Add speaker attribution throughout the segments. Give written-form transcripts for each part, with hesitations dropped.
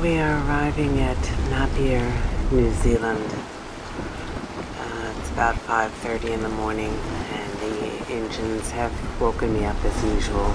Speaker 1: We are arriving at Napier, New Zealand. It's about 5:30 in the morning and the engines have woken me up as usual.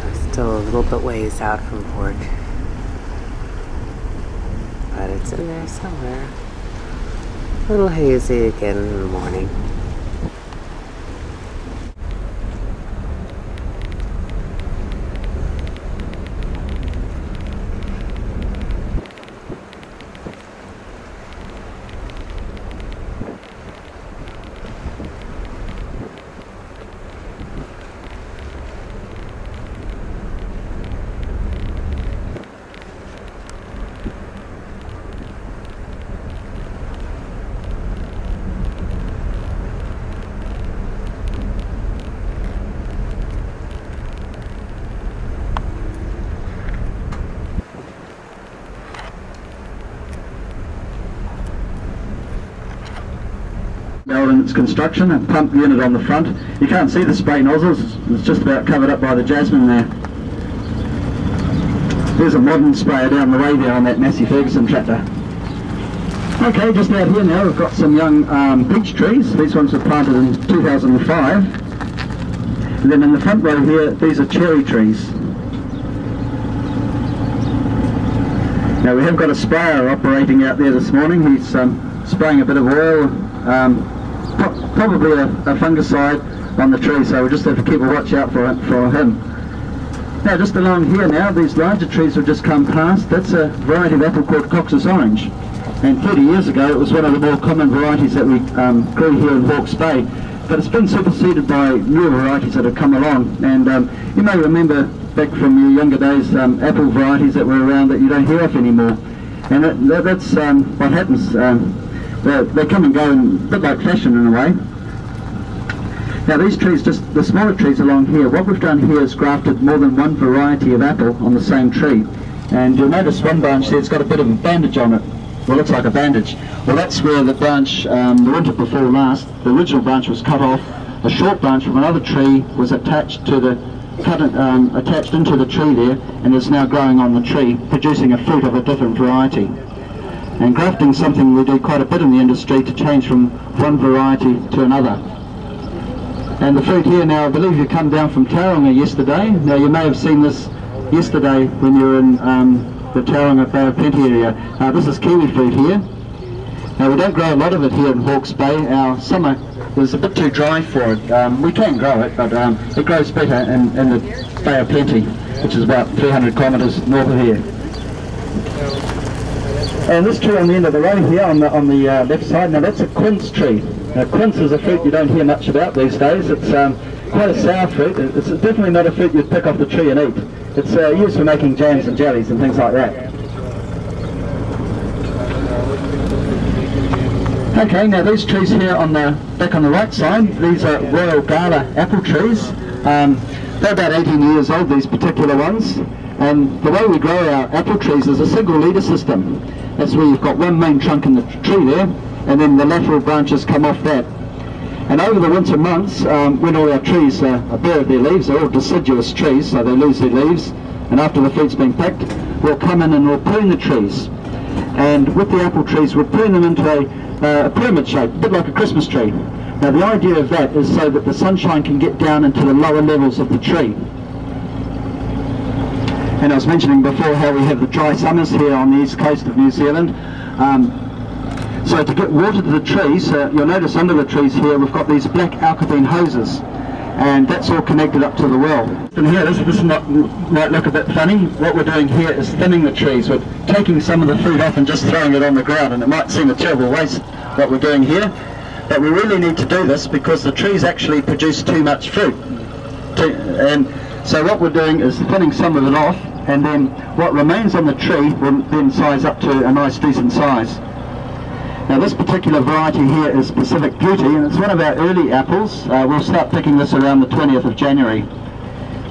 Speaker 1: I'm still a little bit ways out from port, but it's in there somewhere. A little hazy again in the morning.
Speaker 2: In its construction, a pump unit on the front. You can't see the spray nozzles, it's just about covered up by the jasmine there. There's a modern sprayer down the way there on that Massey Ferguson tractor. Okay, just out here now we've got some young peach trees. These ones were planted in 2005. And then in the front row here, these are cherry trees. Now we have got a sprayer operating out there this morning. He's spraying a bit of oil, probably a fungicide on the tree, so we just have to keep a watch out for him. Now just along here now, these larger trees have just come past. That's a variety of apple called Cox's Orange, and 30 years ago it was one of the more common varieties that we grew here in Hawke's Bay, but it's been superseded by newer varieties that have come along. And you may remember back from your younger days apple varieties that were around that you don't hear of anymore, and that's what happens. They come and go in a bit like fashion in a way. Now these trees, just the smaller trees along here, what we've done here is grafted more than one variety of apple on the same tree. And you'll notice one branch there, it's got a bit of a bandage on it. Well, it looks like a bandage. Well, that's where the branch, the winter before last, the original branch was cut off. A short branch from another tree was attached to the, attached into the tree there, and is now growing on the tree, producing a fruit of a different variety. And grafting is something we do quite a bit in the industry to change from one variety to another. And the fruit here now, I believe you come down from Tauranga yesterday. Now you may have seen this yesterday when you were in the Tauranga Bay of Plenty area. This is kiwi fruit here. Now we don't grow a lot of it here in Hawke's Bay. Our summer is a bit too dry for it. We can grow it, but it grows better in the Bay of Plenty, which is about 300 kilometres north of here. And this tree on the end of the road here, on the left side, now that's a quince tree. Now quince is a fruit you don't hear much about these days. It's quite a sour fruit. It's definitely not a fruit you'd pick off the tree and eat. It's used for making jams and jellies and things like that. Okay, now these trees here back on the right side, these are Royal Gala apple trees. They're about 18 years old, these particular ones. And the way we grow our apple trees is a single leader system. That's where you've got one main trunk in the tree there, and then the lateral branches come off that. And over the winter months, when all our trees are bare of their leaves, they're all deciduous trees, so they lose their leaves, and after the fruit's been picked, we'll come in and we'll prune the trees. And with the apple trees, we'll prune them into a pyramid shape, a bit like a Christmas tree. Now the idea of that is so that the sunshine can get down into the lower levels of the tree. And I was mentioning before how we have the dry summers here on the east coast of New Zealand. So to get water to the trees, you'll notice under the trees here we've got these black alkaline hoses, and that's all connected up to the well. And here, this might look a bit funny. What we're doing here is thinning the trees. We're taking some of the fruit off and just throwing it on the ground, and it might seem a terrible waste what we're doing here, but we really need to do this because the trees actually produce too much fruit. And so what we're doing is thinning some of it off, and then what remains on the tree will then size up to a nice decent size. Now this particular variety here is Pacific Beauty, and it's one of our early apples. We'll start picking this around the 20th of January.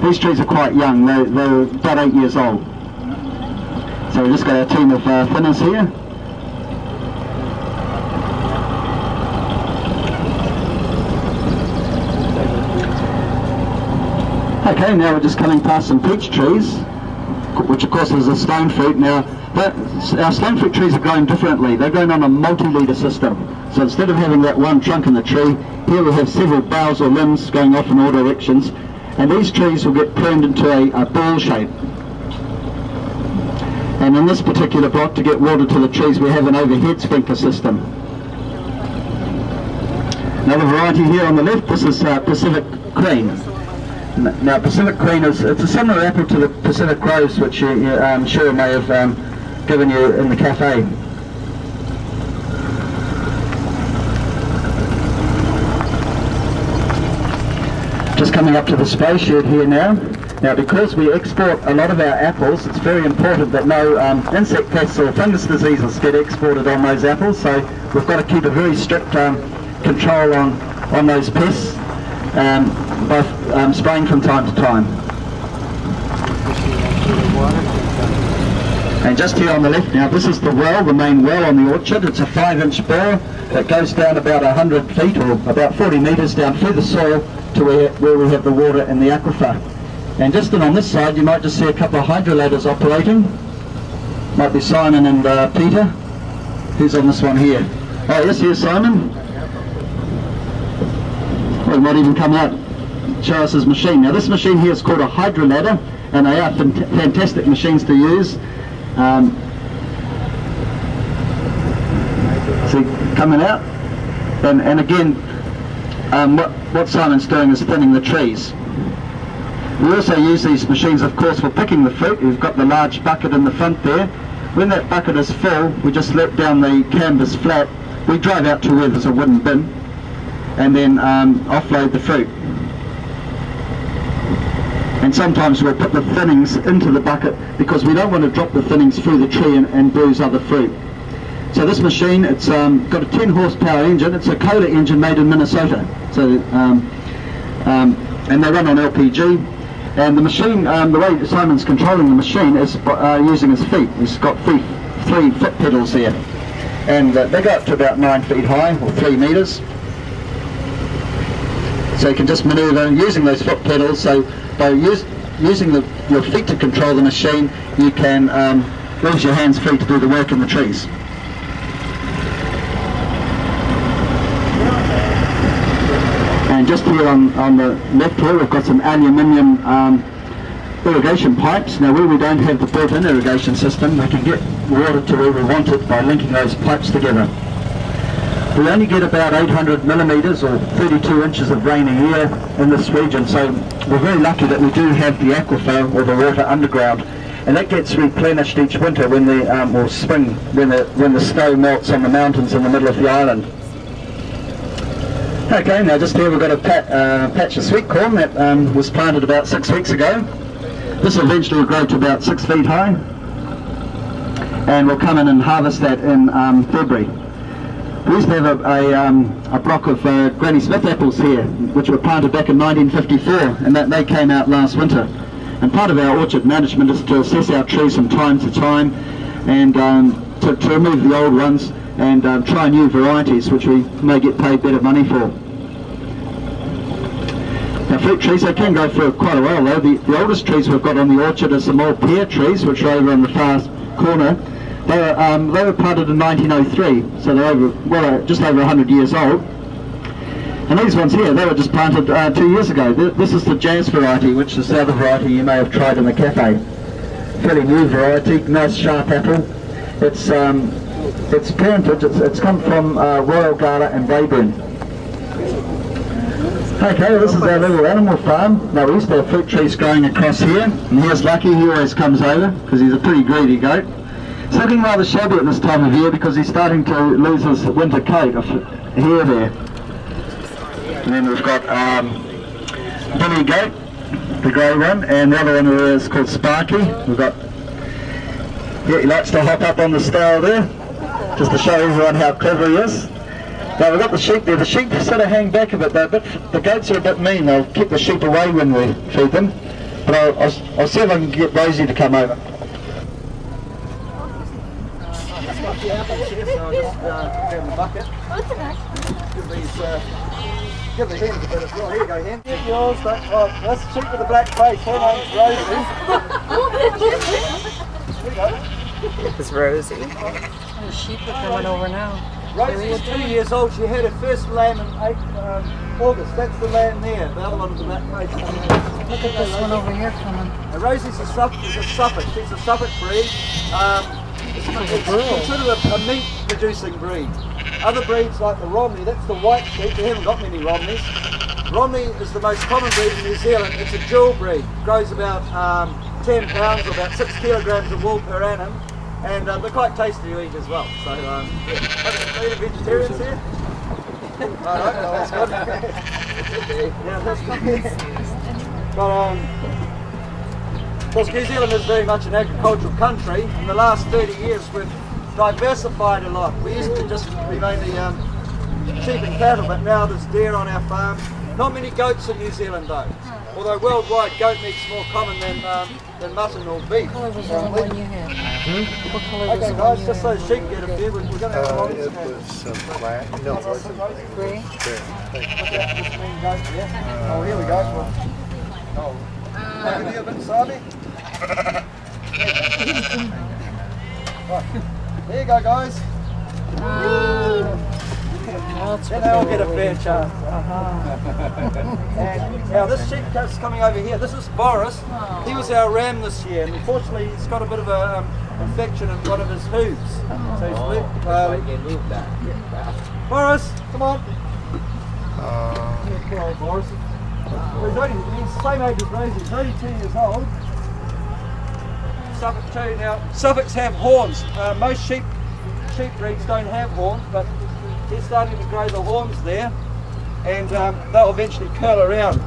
Speaker 2: These trees are quite young, they're about 8 years old. So we've just got our team of thinners here. Okay, now we're just coming past some peach trees. which of course is a stone fruit. Now, our stone fruit trees are growing differently. They're growing on a multi-leader system. So instead of having that one trunk in the tree, here we have several boughs or limbs going off in all directions, and these trees will get pruned into a ball shape. And in this particular block, to get water to the trees, we have an overhead sprinkler system. Another variety here on the left, this is Pacific Queen. Now Pacific Queen it's a similar apple to the Pacific Rose, which I'm sure may have given you in the cafe. Just coming up to the spray shed here now. Now, because we export a lot of our apples, it's very important that no insect pests or fungus diseases get exported on those apples, so we've got to keep a very strict control on those pests by spraying from time to time. And just here on the left now, this is the well, the main well on the orchard. It's a 5-inch bore that goes down about 100 feet or about 40 metres down through the soil to where we have the water in the aquifer. And just on this side you might just see a couple of hydroladders operating. Might be Simon and Peter. Who's on this one here? Oh yes, here's Simon. Well, he might even come out and show us his machine. Now this machine here is called a hydroladder, and they are fantastic machines to use. See, coming out, and again, what Simon's doing is thinning the trees. We also use these machines, of course, for picking the fruit. We've got the large bucket in the front there. When that bucket is full, we just let down the canvas flat. We drive out to where there's a wooden bin, and then offload the fruit. And sometimes we'll put the thinnings into the bucket because we don't want to drop the thinnings through the tree and bruise other fruit. So this machine, it's got a 10 horsepower engine. It's a Kohler engine made in Minnesota. So, and they run on LPG. And the machine, the way Simon's controlling the machine is using his feet. He's got 3 foot pedals here. And they go up to about 9 feet high, or 3 metres. So you can just manoeuvre using those foot pedals. So by using your feet to control the machine, you can use your hands free to do the work in the trees. And just here on the left here, we've got some aluminium irrigation pipes. Now where we don't have the built-in irrigation system, we can get water to where we want it by linking those pipes together. We only get about 800 millimetres or 32 inches of rain a year in this region, so we're very lucky that we do have the aquifer or the water underground, and that gets replenished each winter when the or spring when the snow melts on the mountains in the middle of the island. Okay, now just here we've got a patch of sweet corn that was planted about 6 weeks ago. This will eventually grow to about 6 feet high, and we'll come in and harvest that in February. We used to have a block of Granny Smith apples here, which were planted back in 1954, and they came out last winter. And part of our orchard management is to assess our trees from time to time, and to remove the old ones and try new varieties which we may get paid better money for. Now fruit trees, they can go for quite a while though. The oldest trees we've got on the orchard are some old pear trees, which are over in the far corner. They were planted in 1903, so they're just over 100 years old. And these ones here, they were just planted 2 years ago. This is the Jazz variety, which is the other variety you may have tried in the cafe. Fairly new variety, nice sharp apple. It's parentage, it's come from Royal Gala and Braeburn. Okay, this is our little animal farm. Now we used to have fruit trees growing across here, and here's Lucky. He always comes over because he's a pretty greedy goat. He's looking rather shabby at this time of year because he's starting to lose his winter coat of hair there. And then we've got Billy Goat, the grey one, and the other one is called Sparky. We've got, yeah, he likes to hop up on the stile there, just to show everyone how clever he is. Now we've got the sheep there. The sheep sort of hang back a bit. The goats are a bit mean. They'll keep the sheep away when we feed them. But I'll see if I can get Rosie to come over. Just got the apples here, so I'll just grab the bucket. Give these, give the hens a bit as well. Here you go, hen. Get yours. That's the sheep with the black face. Her name's Rosie. Here you go.
Speaker 1: It's Rosie.
Speaker 3: The sheep are coming over now.
Speaker 2: Rosie is 2 years old. She had her first lamb in August. That's the lamb there. The other one with the black face.
Speaker 3: Look at this one over here coming.
Speaker 2: Now, Rosie's a Suffolk. She's a Suffolk breed. It's considered a meat-producing breed. Other breeds like the Romney, that's the white sheep. They haven't got many Romneys. Romney is the most common breed in New Zealand. It's a dual breed. Grows about 10 pounds or about 6 kilograms of wool per annum. And they're quite tasty to eat as well. So, yeah. Are you vegetarians here? Alright, well, that's good. Yeah, that's good. But, because New Zealand is very much an agricultural country, in the last 30 years we've diversified a lot. We used to just be mainly sheep and cattle, but now there's deer on our farm. Not many goats in New Zealand though. Although worldwide goat meat's more common than mutton or beef.
Speaker 3: What colour was the one you had? What colour was
Speaker 2: Okay
Speaker 3: the one
Speaker 2: guys,
Speaker 3: you
Speaker 2: just so
Speaker 3: had?
Speaker 2: the sheep get a few, we're going to have a lot of
Speaker 4: It was black. No, it wasn't.
Speaker 3: Grey?
Speaker 2: Oh, here we go. Oh. Can you a bit Sabi? Right. There you go, guys. Then they all get a fair chance. And now this sheep is coming over here. This is Boris. He was our ram this year, and unfortunately he's got a bit of a infection in one of his hooves. So he's Boris, come on. Poor old Boris. He's the same age as Rosie. He's only 2 years old. Suffolk too. Now Suffolks have horns. Most sheep breeds don't have horns, but he's starting to grow the horns there, and they'll eventually curl around.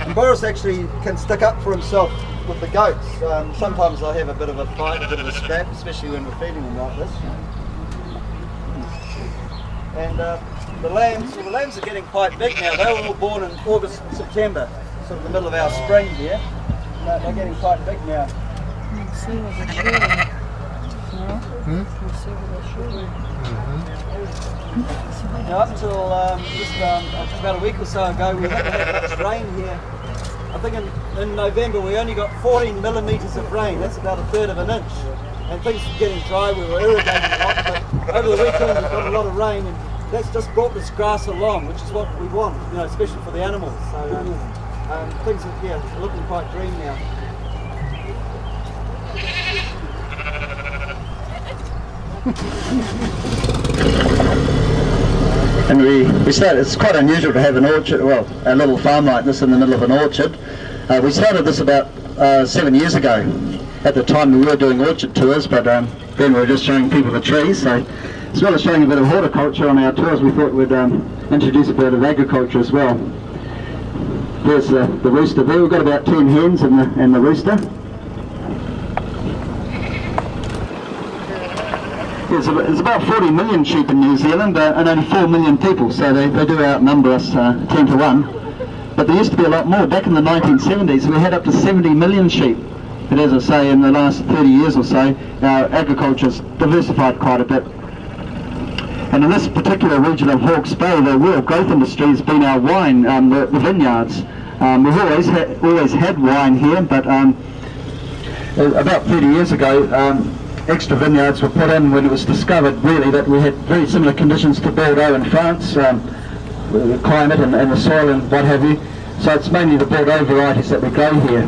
Speaker 2: And Boris actually can stick up for himself with the goats. Sometimes they'll have a bit of a fight, a bit of a scrap, especially when we're feeding them like this. And the lambs are getting quite big now. They were all born in August and September, sort of the middle of our spring here. They're getting quite big now.
Speaker 3: Let's see what they're shooting. No? Let's see what they're shooting.
Speaker 2: Now up until just about a week or so ago, we haven't had much rain here. I think in November we only got 14 millimetres of rain. That's about 1/3 of an inch. And things were getting dry. We were irrigating a lot, but over the weekend we got a lot of rain, and that's just brought this grass along, which is what we want, you know, especially for the animals. So things are looking quite green now. And we started, it's quite unusual to have an orchard, well, a little farm like this in the middle of an orchard. We started this about 7 years ago. At the time we were doing orchard tours, but then we were just showing people the trees. So as well as showing a bit of horticulture on our tours, we thought we'd introduce a bit of agriculture as well. There's the rooster there. We've got about 10 hens in the rooster. There's about 40 million sheep in New Zealand and only 4 million people, so they do outnumber us 10 to 1. But there used to be a lot more. Back in the 1970s we had up to 70 million sheep. But as I say, in the last 30 years or so, our agriculture's diversified quite a bit. And in this particular region of Hawke's Bay, the real growth industry has been our wine, the vineyards. We've always had wine here, but about 30 years ago, extra vineyards were put in when it was discovered really that we had very similar conditions to Bordeaux in France, the climate and the soil and what have you. So it's mainly the Bordeaux varieties that we grow here.